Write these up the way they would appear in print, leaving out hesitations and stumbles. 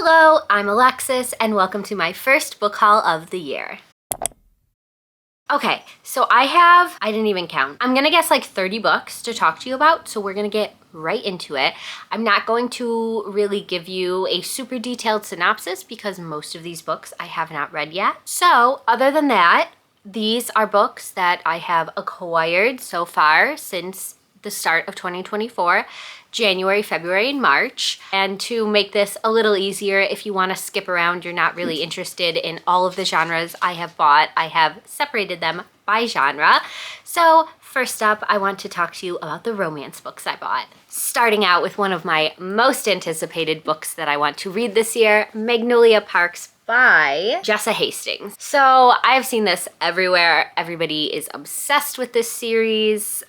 Hello, I'm Alexis, and welcome to my first book haul of the year. Okay, so I didn't even count. I'm gonna guess like 30 books to talk to you about, so we're gonna get right into it. I'm not going to really give you a super detailed synopsis because most of these books I have not read yet. So other than that, these are books that I have acquired so far since the start of 2024. January, February, and March. And to make this a little easier, if you want to skip around, you're not really interested in all of the genres I have bought, I have separated them by genre. So first up, I want to talk to you about the romance books I bought. Starting out with one of my most anticipated books that I want to read this year, Magnolia Parks by Jessa Hastings. So I've seen this everywhere. Everybody is obsessed with this series.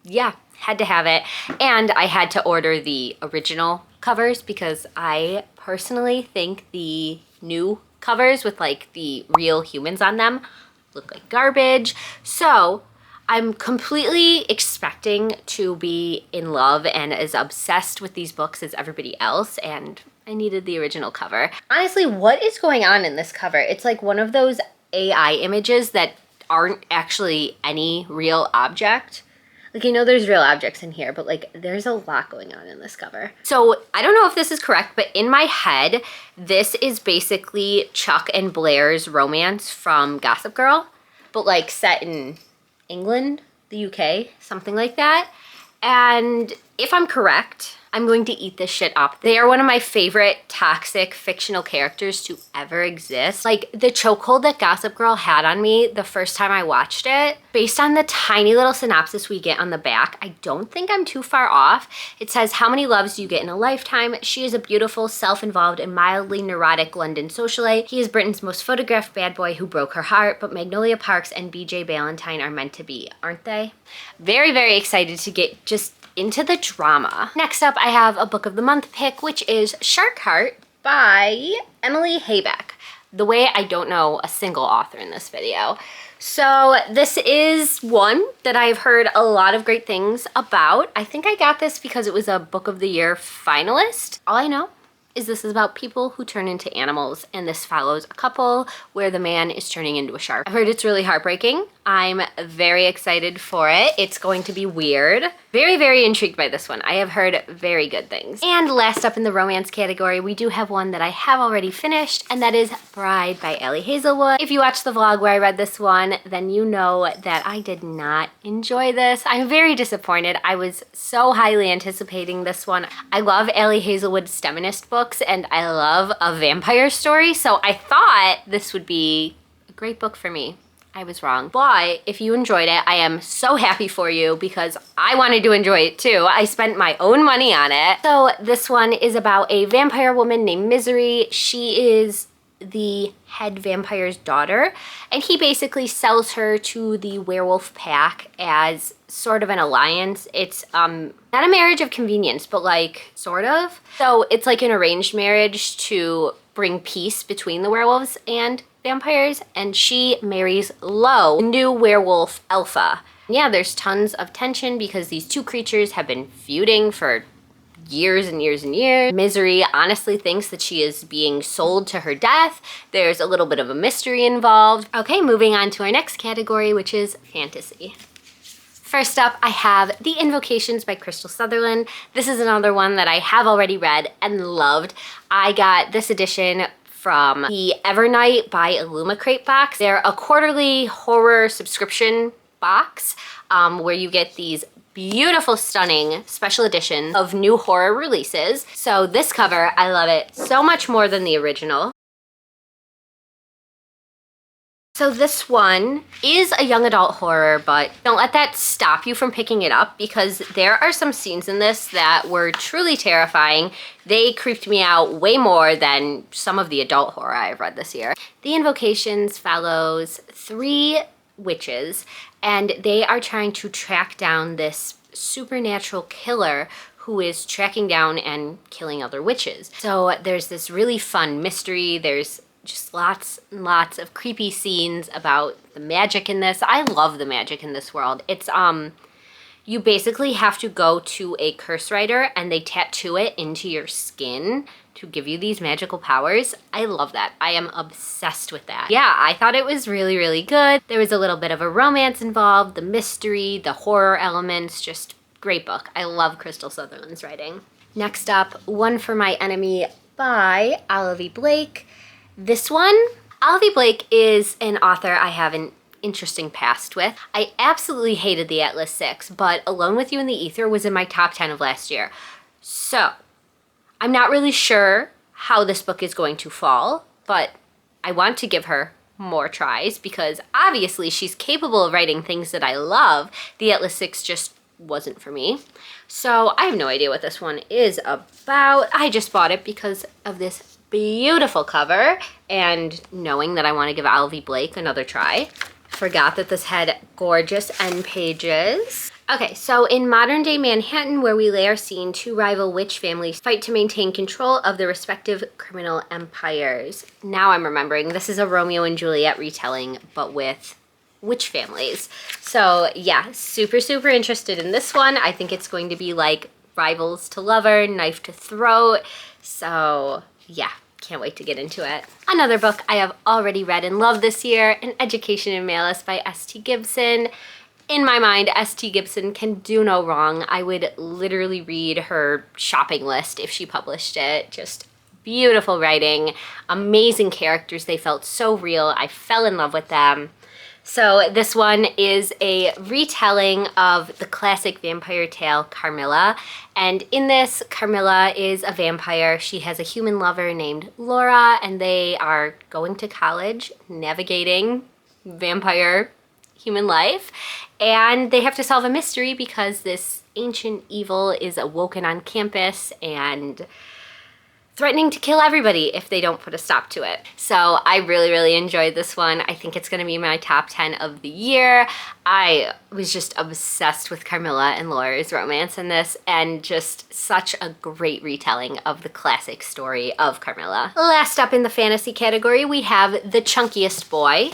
Yeah, had to have it. And I had to order the original covers because I personally think the new covers with like the real humans on them look like garbage. So I'm completely expecting to be in love and as obsessed with these books as everybody else, and I needed the original cover. Honestly, what is going on in this cover? It's like one of those AI images that aren't actually any real object. Like, you know, there's real objects in here, but like there's a lot going on in this cover. So I don't know if this is correct, but in my head, this is basically Chuck and Blair's romance from Gossip Girl, but like set in England, the UK, something like that. And if I'm correct, I'm going to eat this shit up. They are one of my favorite toxic fictional characters to ever exist. Like the chokehold that Gossip Girl had on me the first time I watched it, based on the tiny little synopsis we get on the back, I don't think I'm too far off. It says, how many loves do you get in a lifetime? She is a beautiful, self-involved, and mildly neurotic London socialite. He is Britain's most photographed bad boy who broke her heart, but Magnolia Parks and BJ Valentine are meant to be, aren't they? Very, very excited to get just into the drama. Next up, I have a book of the month pick, which is Shark Heart by Emily Haybeck. The way I don't know a single author in this video. So this is one that I've heard a lot of great things about. I think I got this because it was a book of the year finalist. All I know is this is about people who turn into animals, and this follows a couple where the man is turning into a shark. I've heard it's really heartbreaking. I'm very excited for it. It's going to be weird. Very, very intrigued by this one. I have heard very good things. And last up in the romance category, we do have one that I have already finished, and that is Bride by Ali Hazelwood. If you watched the vlog where I read this one, then you know that I did not enjoy this. I'm very disappointed. I was so highly anticipating this one. I love Ali Hazelwood's feminist books, and I love a vampire story, so I thought this would be a great book for me. I was wrong. But if you enjoyed it, I am so happy for you because I wanted to enjoy it too. I spent my own money on it. So this one is about a vampire woman named Misery. She is the head vampire's daughter, and he basically sells her to the werewolf pack as sort of an alliance. It's not a marriage of convenience, but like sort of. So it's like an arranged marriage to bring peace between the werewolves and vampires, and she marries Lo, new werewolf alpha. Yeah, there's tons of tension because these two creatures have been feuding for years and years and years. Misery honestly thinks that she is being sold to her death. There's a little bit of a mystery involved. Okay, moving on to our next category, which is fantasy. First up, I have The Invocations by Crystal Sutherland. This is another one that I have already read and loved. I got this edition from the Evernight by Illumicrate box. They're a quarterly horror subscription box where you get these beautiful, stunning special editions of new horror releases. So this cover, I love it so much more than the original. So this one is a young adult horror, but don't let that stop you from picking it up because there are some scenes in this that were truly terrifying. They creeped me out way more than some of the adult horror I've read this year. The Invocations follows 3 witches, and they are trying to track down this supernatural killer who is tracking down and killing other witches. So there's this really fun mystery. There's just lots and lots of creepy scenes about the magic in this. I love the magic in this world. It's you basically have to go to a curse writer and they tattoo it into your skin to give you these magical powers. I love that. I am obsessed with that. Yeah, I thought it was really, really good. There was a little bit of a romance involved, the mystery, the horror elements, just great book. I love Crystal Sutherland's writing. Next up, One for My Enemy by Olivia Blake. This one, Olivia Blake is an author I have an interesting past with. I absolutely hated The Atlas Six, but Alone with You in the Ether was in my top 10 of last year. So I'm not really sure how this book is going to fall, but I want to give her more tries because obviously she's capable of writing things that I love. The Atlas Six just wasn't for me. So I have no idea what this one is about. I just bought it because of this beautiful cover and knowing that I want to give Olivia Blake another try. Forgot that this had gorgeous end pages. Okay, so in modern day Manhattan, where we lay our scene, two rival witch families fight to maintain control of their respective criminal empires. Now I'm remembering, this is a Romeo and Juliet retelling, but with witch families. So yeah, super, super interested in this one. I think it's going to be like Rivals to Lover, Knife to Throat. So yeah, can't wait to get into it. Another book I have already read and loved this year, An Education in Malice by S.T. Gibson. In my mind, S.T. Gibson can do no wrong. I would literally read her shopping list if she published it. Just beautiful writing, amazing characters. They felt so real. I fell in love with them. So this one is a retelling of the classic vampire tale, Carmilla. And in this, Carmilla is a vampire. She has a human lover named Laura, and they are going to college, navigating vampire human life. And they have to solve a mystery because this ancient evil is awoken on campus and threatening to kill everybody if they don't put a stop to it. So I really, really enjoyed this one. I think it's gonna be my top 10 of the year. I was just obsessed with Carmilla and Laura's romance in this, and just such a great retelling of the classic story of Carmilla. Last up in the fantasy category, we have The Chunkiest Boy,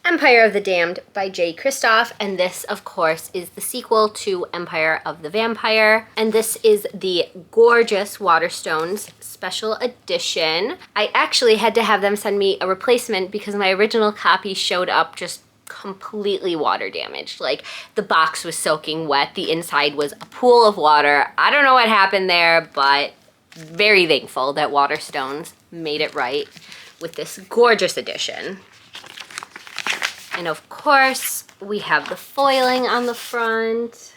Empire of the Damned by Jay Kristoff, and this, of course, is the sequel to Empire of the Vampire, and this is the gorgeous Waterstones special edition. I actually had to have them send me a replacement because my original copy showed up just completely water damaged. Like, the box was soaking wet, the inside was a pool of water. I don't know what happened there, but very thankful that Waterstones made it right with this gorgeous edition. And of course, we have the foiling on the front.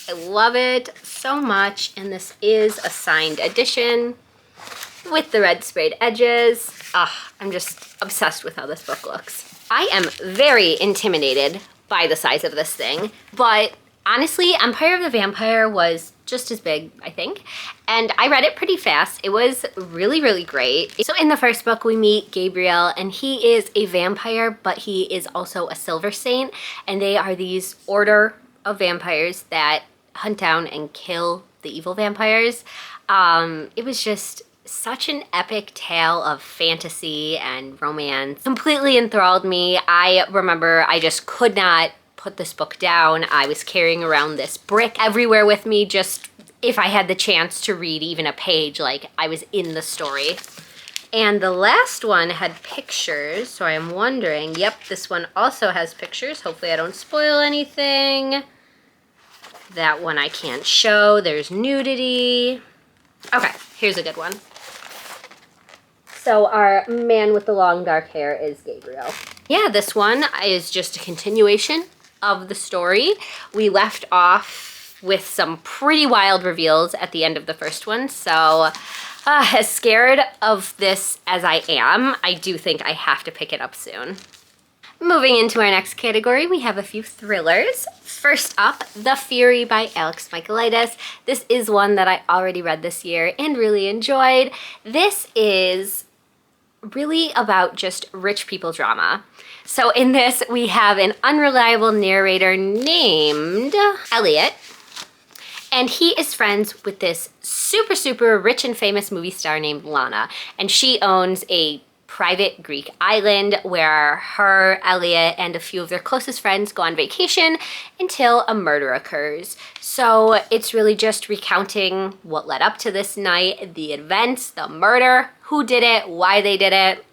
I love it so much, and this is a signed edition with the red sprayed edges. I'm just obsessed with how this book looks. I am very intimidated by the size of this thing, but honestly, Empire of the Vampire was just as big, I think. And I read it pretty fast. It was really, really great. So in the first book, we meet Gabriel, and he is a vampire, but he is also a Silver Saint. And they are these order of vampires that hunt down and kill the evil vampires. It was just such an epic tale of fantasy and romance. Completely enthralled me. I remember I just could not put this book down. I was carrying around this brick everywhere with me, just if I had the chance to read even a page, like I was in the story. And the last one had pictures, so I am wondering, yep, this one also has pictures. Hopefully I don't spoil anything. That one I can't show. There's nudity. Okay, here's a good one. So our man with the long dark hair is Gabriel. Yeah, this one is just a continuation of the story. We left off with some pretty wild reveals at the end of the first one, so as scared of this as I am, I do think I have to pick it up soon. Moving into our next category, we have a few thrillers. First up, The Fury by Alex Michaelides. This is one that I already read this year and really enjoyed. This is really about just rich people drama. So in this, we have an unreliable narrator named Elliot, and he is friends with this super, super rich and famous movie star named Lana, and she owns a private Greek island where her, Elliot, and a few of their closest friends go on vacation until a murder occurs. So it's really just recounting what led up to this night, the events, the murder, who did it, why they did it,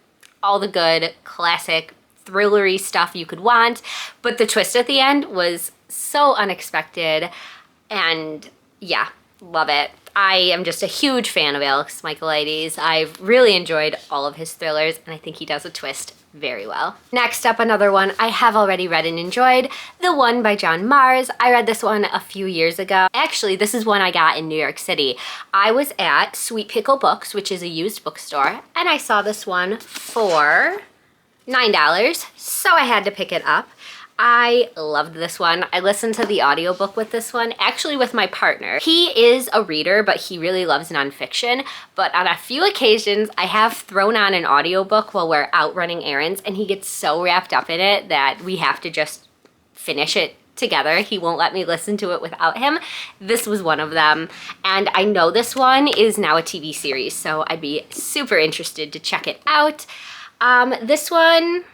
all the good classic thrillery stuff you could want. But the twist at the end was so unexpected, and yeah, love it. I am just a huge fan of Alex Michaelides. I've really enjoyed all of his thrillers, and I think he does a twist very well. Next up, another one I have already read and enjoyed, The One by John Mars. I read this one a few years ago. Actually, this is one I got in New York City. I was at Sweet Pickle Books, which is a used bookstore, and I saw this one for $9, so I had to pick it up. I loved this one. I listened to the audiobook with this one, actually with my partner. He is a reader, but he really loves nonfiction. But on a few occasions, I have thrown on an audiobook while we're out running errands, and he gets so wrapped up in it that we have to just finish it together. He won't let me listen to it without him. This was one of them. And I know this one is now a TV series, so I'd be super interested to check it out. This one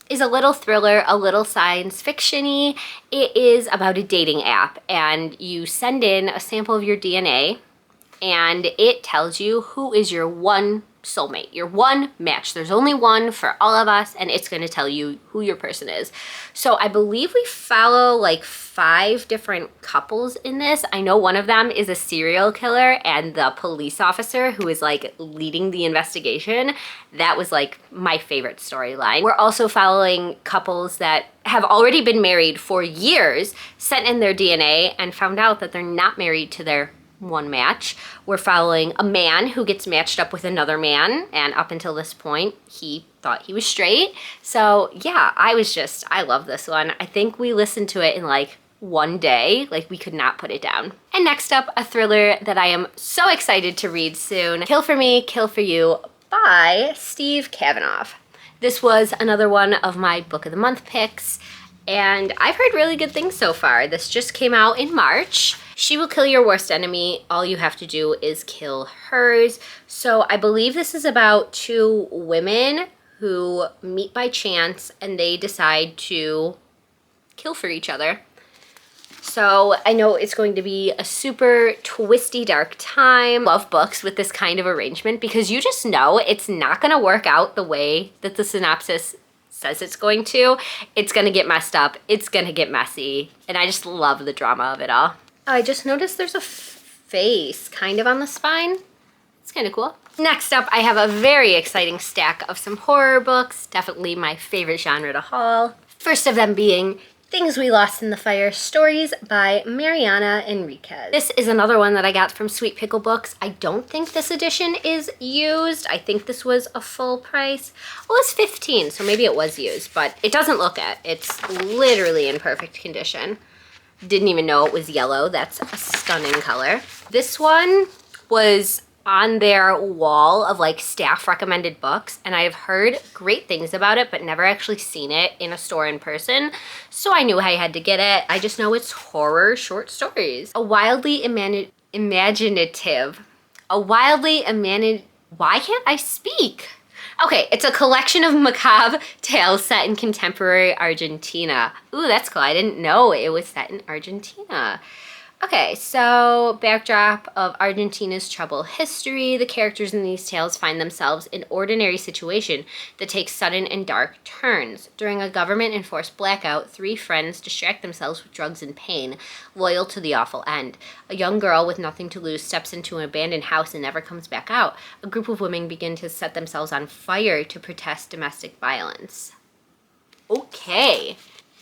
is a little thriller, a little science fiction-y. It is about a dating app, and you send in a sample of your DNA, and it tells you who is your one soulmate, your one match. There's only one for all of us, and it's going to tell you who your person is. So I believe we follow like 5 different couples in this. I know one of them is a serial killer, and the police officer who is like leading the investigation, that was like my favorite storyline. We're also following couples that have already been married for years, sent in their DNA, and found out that they're not married to their one match. We're following a man who gets matched up with another man, and up until this point he thought he was straight. So yeah, I love this one. I think we listened to it in like one day, like we could not put it down. And next up, a thriller that I am so excited to read soon, Kill for Me, Kill for You by Steve Kavanaugh. This was another one of my book of the month picks, and I've heard really good things so far. This just came out in March. She will kill your worst enemy. All you have to do is kill hers. So I believe this is about 2 women who meet by chance, and they decide to kill for each other. So I know it's going to be a super twisty, dark time. Love books with this kind of arrangement, because you just know it's not going to work out the way that the synopsis says it's going to. It's going to get messed up. It's going to get messy. And I just love the drama of it all. I just noticed there's a face kind of on the spine. It's kind of cool. Next up, I have a very exciting stack of some horror books. Definitely my favorite genre to haul. First of them being Things We Lost in the Fire, Stories by Mariana Enriquez. This is another one that I got from Sweet Pickle Books. I don't think this edition is used. I think this was a full price. Well, it's $15, so maybe it was used, but it doesn't look it. It's literally in perfect condition. Didn't even know it was yellow. That's a stunning color. This one was on their wall of like staff recommended books, and I've heard great things about it but never actually seen it in a store in person, so I knew I had to get it. I just know it's horror short stories. Why can't I speak? Okay, it's a collection of macabre tales set in contemporary Argentina. Ooh, that's cool. I didn't know it was set in Argentina. Okay, so backdrop of Argentina's troubled history. The characters in these tales find themselves in ordinary situation that takes sudden and dark turns. During a government-enforced blackout, 3 friends distract themselves with drugs and pain, loyal to the awful end. A young girl with nothing to lose steps into an abandoned house and never comes back out. A group of women begin to set themselves on fire to protest domestic violence. Okay,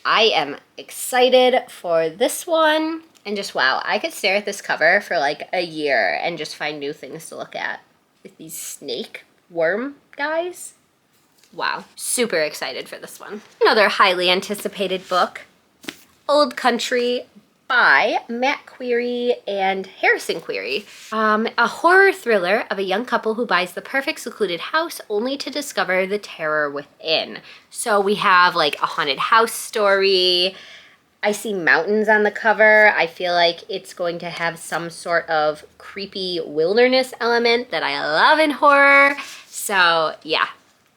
I am excited for this one. And just wow, I could stare at this cover for like a year and just find new things to look at. With these snake worm guys. Wow, super excited for this one. Another highly anticipated book, Old Country by Matt Query and Harrison Query. A horror thriller of a young couple who buys the perfect secluded house only to discover the terror within. So we have like a haunted house story. I see mountains on the cover. I feel like it's going to have some sort of creepy wilderness element that I love in horror. So yeah,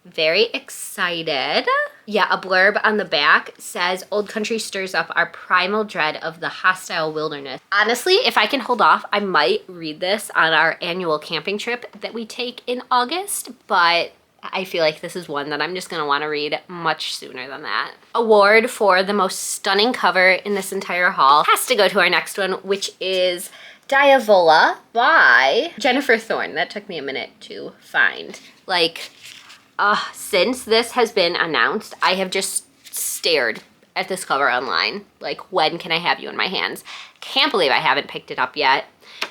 Very excited. Yeah, a blurb on the back says, Old Country stirs up our primal dread of the hostile wilderness. Honestly, if I can hold off, I might read this on our annual camping trip that we take in August, but I feel like this is one that I'm just gonna wanna read much sooner than that. Award for the most stunning cover in this entire haul has to go to our next one, which is Diavola by Jennifer Thorne. That took me a minute to find. Like, since this has been announced, I have just stared at this cover online. Like, when can I have you in my hands? Can't believe I haven't picked it up yet.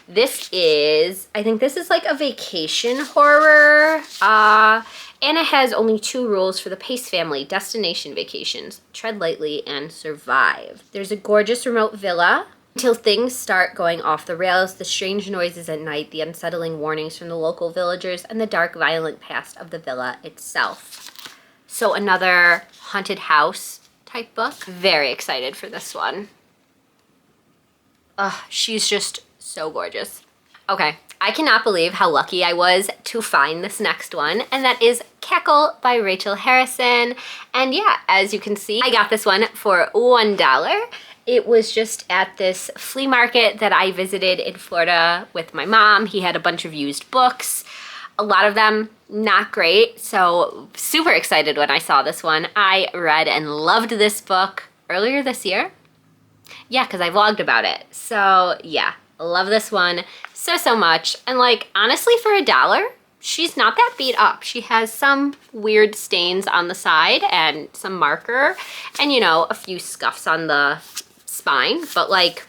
This is, I think this is like a vacation horror. Anna has only 2 rules for the Pace family: destination vacations, tread lightly, and survive. There's a gorgeous remote villa until things start going off the rails, the strange noises at night, the unsettling warnings from the local villagers, and the dark, violent past of the villa itself. So another haunted house type book. Very excited for this one. She's just so gorgeous. Okay, I cannot believe how lucky I was to find this next one, and that is Cackle by Rachel Harrison. And yeah, as you can see, I got this one for $1. It was just at this flea market that I visited in Florida with my mom. He had a bunch of used books, a lot of them not great, so super excited when I saw this one. I read and loved this book earlier this year. Yeah, because I vlogged about it. So yeah, love this one so much. And like, honestly, for $1, she's not that beat up. She has some weird stains on the side and some marker and, you know, a few scuffs on the spine, but like,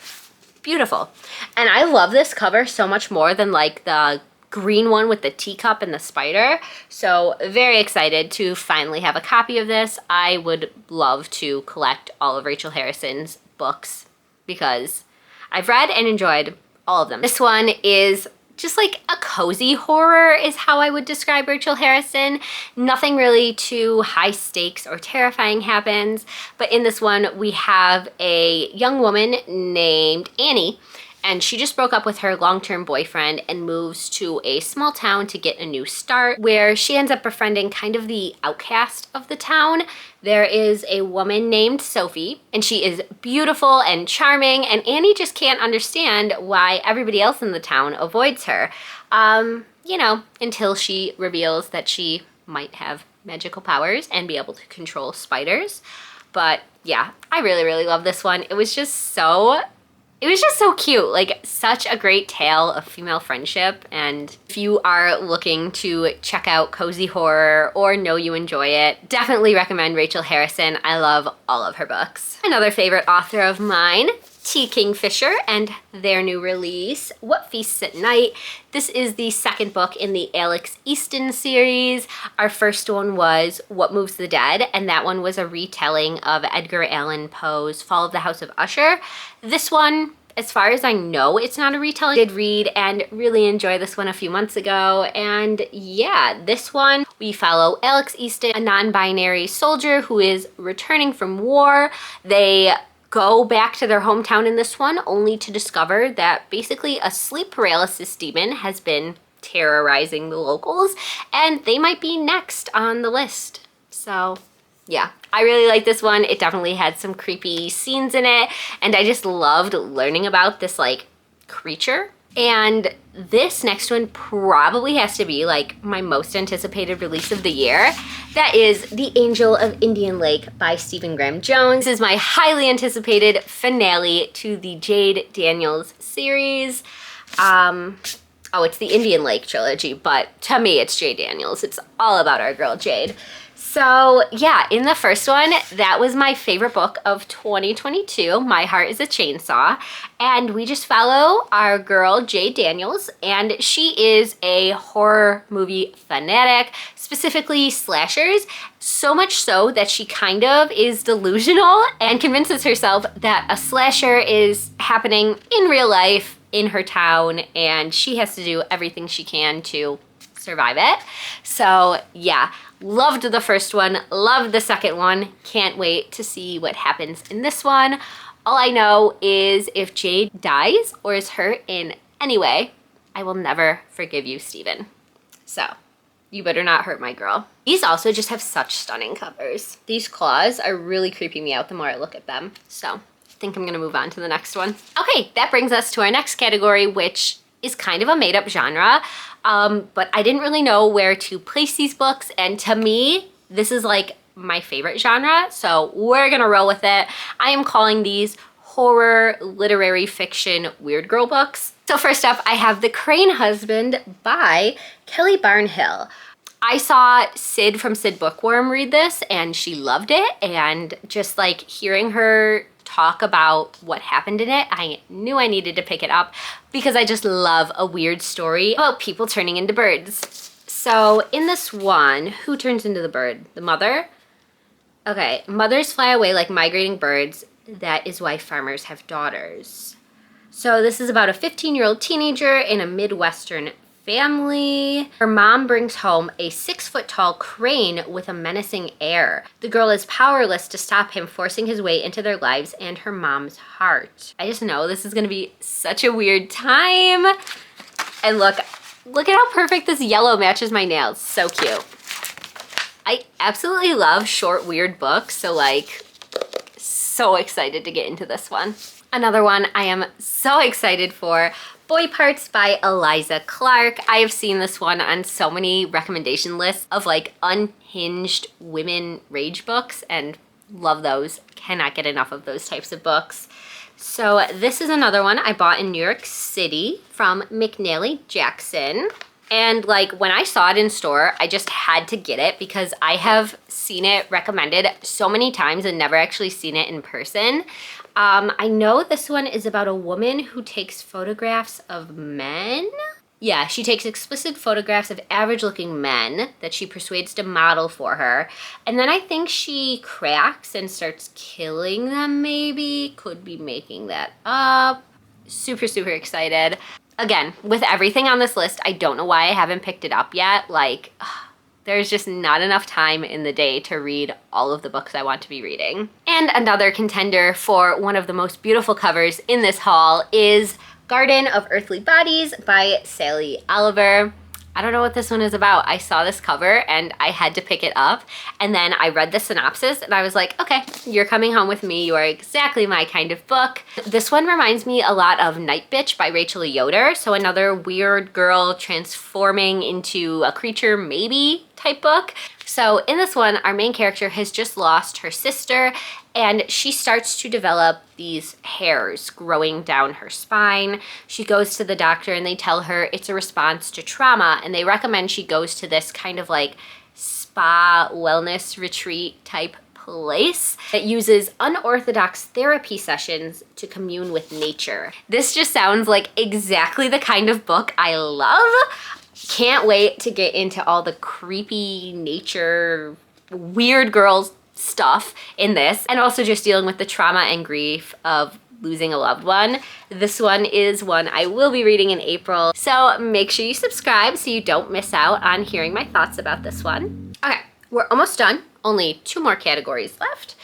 beautiful. And I love this cover so much more than like the green one with the teacup and the spider. So very excited to finally have a copy of this. I would love to collect all of Rachel Harrison's books because I've read and enjoyed all of them. This one is just like a cozy horror is how I would describe Rachel Harrison. Nothing really too high stakes or terrifying happens, but in this one we have a young woman named Annie, and she just broke up with her long-term boyfriend and moves to a small town to get a new start, where she ends up befriending kind of the outcast of the town. There is a woman named Sophie, and she is beautiful and charming, and Annie just can't understand why everybody else in the town avoids her, you know, until she reveals that she might have magical powers and be able to control spiders. But yeah, I really love this one. It was just so cute, like such a great tale of female friendship. And if you are looking to check out cozy horror or know you enjoy it, definitely recommend Rachel Harrison. I love all of her books. Another favorite author of mine, T. Kingfisher, and their new release, What Feasts at Night. This is the second book in the Alex Easton series. Our first one was What Moves the Dead, and that one was a retelling of Edgar Allan Poe's Fall of the House of Usher. This one, as far as I know, it's not a retelling. I did read and really enjoy this one a few months ago. And yeah, this one, we follow Alex Easton, a non-binary soldier who is returning from war. They go back to their hometown in this one only to discover that basically a sleep paralysis demon has been terrorizing the locals and they might be next on the list. So yeah, I really like this one. It definitely had some creepy scenes in it, and I just loved learning about this like creature. And this next one probably has to be like my most anticipated release of the year. That is The Angel of Indian Lake by Stephen Graham Jones. This is my highly anticipated finale to the Jade Daniels series. Oh, it's the Indian Lake trilogy, but to me it's Jade Daniels. It's all about our girl Jade. So yeah, in the first one, that was my favorite book of 2022, My Heart is a Chainsaw. And we just follow our girl, Jade Daniels, and she is a horror movie fanatic, specifically slashers, so much so that she kind of is delusional and convinces herself that a slasher is happening in real life in her town, and she has to do everything she can to survive it. So yeah, loved the first one, loved the second one. Can't wait to see what happens in this one. All I know is if Jade dies or is hurt in any way, I will never forgive you, Stephen. So You better not hurt my girl. These also just have such stunning covers. These claws are really creeping me out the more I look at them. So I think I'm gonna move on to the next one. Okay, that brings us to our next category, which is kind of a made up genre. But I didn't really know where to place these books. And to me, this is like my favorite genre. So we're gonna roll with it. I am calling these horror, literary fiction, weird girl books. So first up, I have The Crane Husband by Kelly Barnhill. I saw Sid from Sid Bookworm read this and she loved it, and just like hearing her talk about what happened in it, I knew I needed to pick it up because I just love a weird story about people turning into birds. So in this one, who turns into the bird? The mother? Okay, mothers fly away like migrating birds. That is why farmers have daughters. So this is about a 15-year-old teenager in a Midwestern family. Her mom brings home a 6-foot-tall crane with a menacing air. The girl is powerless to stop him forcing his way into their lives and her mom's heart. I just know this is gonna be such a weird time. And look at how perfect this yellow matches my nails. So cute. I absolutely love short, weird books, so like, so excited to get into this one. Another one I am so excited for, Boy Parts by Eliza Clark. I have seen this one on so many recommendation lists of like unhinged women rage books and love those. Cannot get enough of those types of books. So this is another one I bought in New York City from McNally Jackson. And like when I saw it in store, I just had to get it because I have seen it recommended so many times and never actually seen it in person. I know this one is about a woman who takes photographs of men. Yeah, she takes explicit photographs of average looking men that she persuades to model for her. And then I think she cracks and starts killing them maybe. Could be making that up. Super, super excited. Again, with everything on this list, I don't know why I haven't picked it up yet. Like, there's just not enough time in the day to read all of the books I want to be reading. And another contender for one of the most beautiful covers in this haul is Garden of Earthly Bodies by Sally Oliver. I don't know what this one is about. I saw this cover and I had to pick it up. And then I read the synopsis and I was like, okay, you're coming home with me. You are exactly my kind of book. This one reminds me a lot of Night Bitch by Rachel Yoder. So another weird girl transforming into a creature maybe type book. So in this one, our main character has just lost her sister and she starts to develop these hairs growing down her spine. She goes to the doctor and they tell her it's a response to trauma, and they recommend she goes to this kind of like spa wellness retreat type place that uses unorthodox therapy sessions to commune with nature. This just sounds like exactly the kind of book I love. Can't wait to get into all the creepy nature, weird girls stuff in this, and also just dealing with the trauma and grief of losing a loved one. This one is one I will be reading in April, so make sure you subscribe so you don't miss out on hearing my thoughts about this one. Okay, we're almost done. Only 2 more categories left.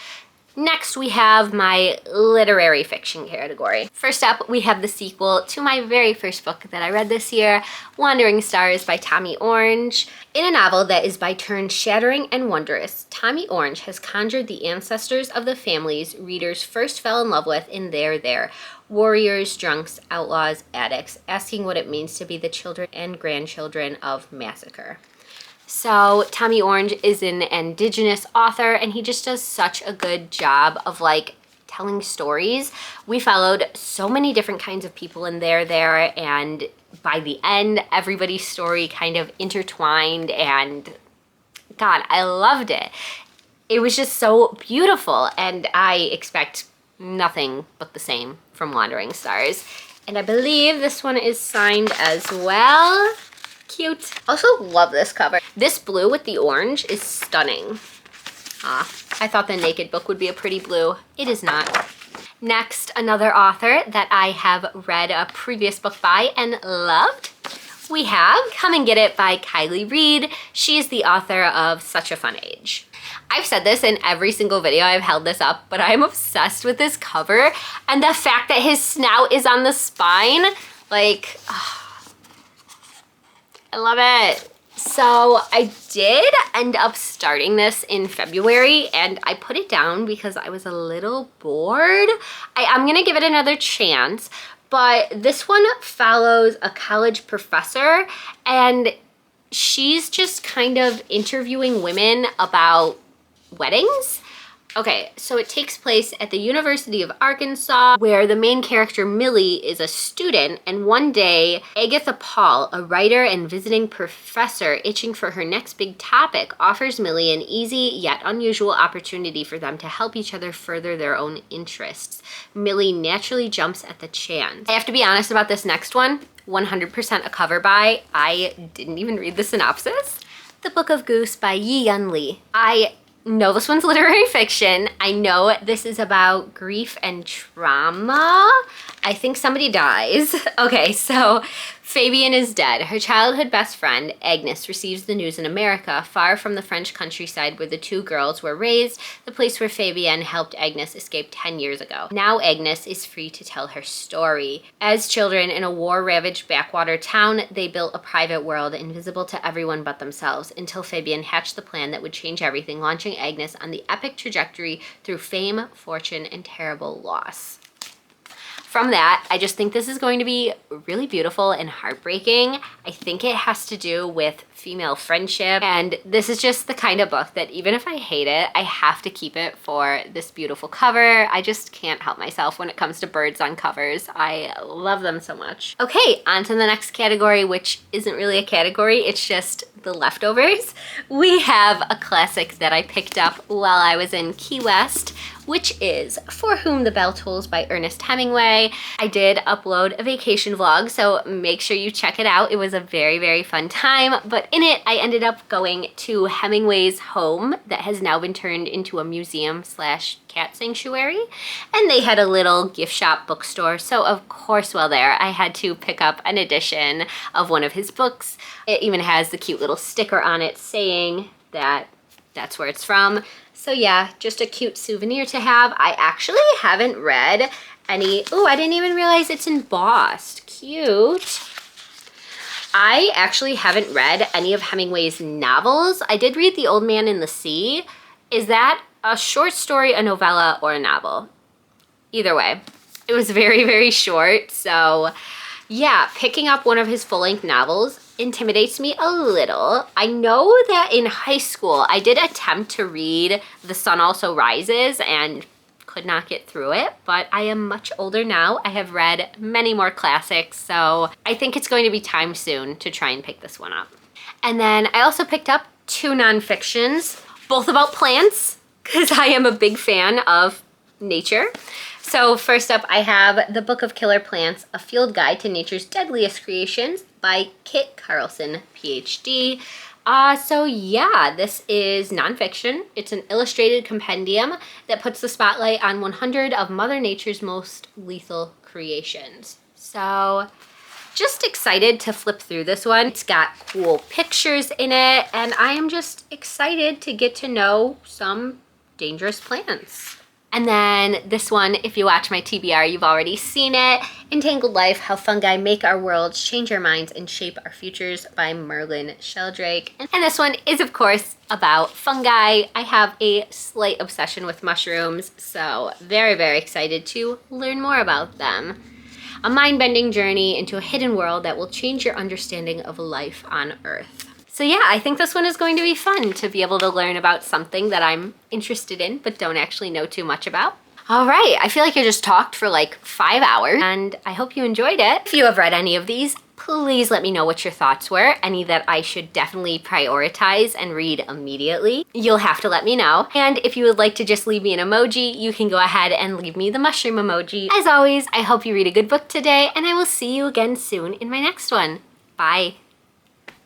Next, we have my literary fiction category. First up, we have the sequel to my very first book that I read this year, Wandering Stars by Tommy Orange. In a novel that is by turns shattering and wondrous, Tommy Orange has conjured the ancestors of the families readers first fell in love with in There. Warriors, drunks, outlaws, addicts, asking what it means to be the children and grandchildren of massacre. So Tommy Orange is an Indigenous author and he just does such a good job of like telling stories. We followed so many different kinds of people in There, and by the end, everybody's story kind of intertwined, and God, I loved it. It was just so beautiful, and I expect nothing but the same from Wandering Stars. And I believe this one is signed as well. Cute. Also love this cover. This blue with the orange is stunning. I thought the Naked book would be a pretty blue. It is not. Next, another author that I have read a previous book by and loved. We have Come and Get It by Kylie Reed. She is the author of Such a Fun Age. I've said this in every single video I've held this up, but I'm obsessed with this cover and the fact that his snout is on the spine. Like, I love it. So I did end up starting this in February and I put it down because I was a little bored. I'm gonna give it another chance, but this one follows a college professor and she's just kind of interviewing women about weddings. Okay, so it takes place at the University of Arkansas, where the main character, Millie, is a student, and one day, Agatha Paul, a writer and visiting professor itching for her next big topic, offers Millie an easy yet unusual opportunity for them to help each other further their own interests. Millie naturally jumps at the chance. I have to be honest about this next one, 100% a cover by. I didn't even read the synopsis. The Book of Goose by Yi-Yun Lee. I know this one's literary fiction. I know this is about grief and trauma. I think somebody dies. Okay, so Fabian is dead. Her childhood best friend, Agnes, receives the news in America, far from the French countryside where the two girls were raised, the place where Fabian helped Agnes escape 10 years ago. Now Agnes is free to tell her story. As children in a war-ravaged backwater town, they built a private world invisible to everyone but themselves, until Fabian hatched the plan that would change everything, launching Agnes on the epic trajectory through fame, fortune, and terrible loss. From that, I just think this is going to be really beautiful and heartbreaking. I think it has to do with female friendship, and this is just the kind of book that even if I hate it, I have to keep it for this beautiful cover. I just can't help myself when it comes to birds on covers. I love them so much. Okay, on to the next category, which isn't really a category, it's just the leftovers. We have a classic that I picked up while I was in Key West, which is For Whom the Bell Tolls by Ernest Hemingway. I did upload a vacation vlog, so make sure you check it out. It was a very, very fun time, but in it, I ended up going to Hemingway's home that has now been turned into a museum slash cat sanctuary, and they had a little gift shop bookstore, so of course while there, I had to pick up an edition of one of his books. It even has the cute little sticker on it saying that that's where it's from. So yeah, just a cute souvenir to have. I actually haven't read any, oh, I didn't even realize it's embossed. Cute. I actually haven't read any of Hemingway's novels. I did read The Old Man and the Sea. Is that a short story, a novella, or a novel? Either way, it was very, very short. So yeah, picking up one of his full-length novels intimidates me a little. I know that in high school, I did attempt to read The Sun Also Rises and could not get through it, but I am much older now. I have read many more classics, so I think it's going to be time soon to try and pick this one up. And then I also picked up two nonfictions, both about plants, because I am a big fan of nature. So first up, I have The Book of Killer Plants, A Field Guide to Nature's Deadliest Creations by Kit Carlson, PhD. So yeah, this is nonfiction. It's an illustrated compendium that puts the spotlight on 100 of Mother Nature's most lethal creations. So just excited to flip through this one. It's got cool pictures in it, and I am just excited to get to know some dangerous plants. And then this one, if you watch my TBR, you've already seen it. Entangled Life, How Fungi Make Our Worlds, Change Our Minds, and Shape Our Futures by Merlin Sheldrake. And this one is, of course, about fungi. I have a slight obsession with mushrooms, so very, very excited to learn more about them. A mind-bending journey into a hidden world that will change your understanding of life on Earth. So yeah, I think this one is going to be fun to be able to learn about something that I'm interested in but don't actually know too much about. All right, I feel like I just talked for like 5 hours and I hope you enjoyed it. If you have read any of these, please let me know what your thoughts were. Any that I should definitely prioritize and read immediately. You'll have to let me know. And if you would like to just leave me an emoji, you can go ahead and leave me the mushroom emoji. As always, I hope you read a good book today and I will see you again soon in my next one. Bye.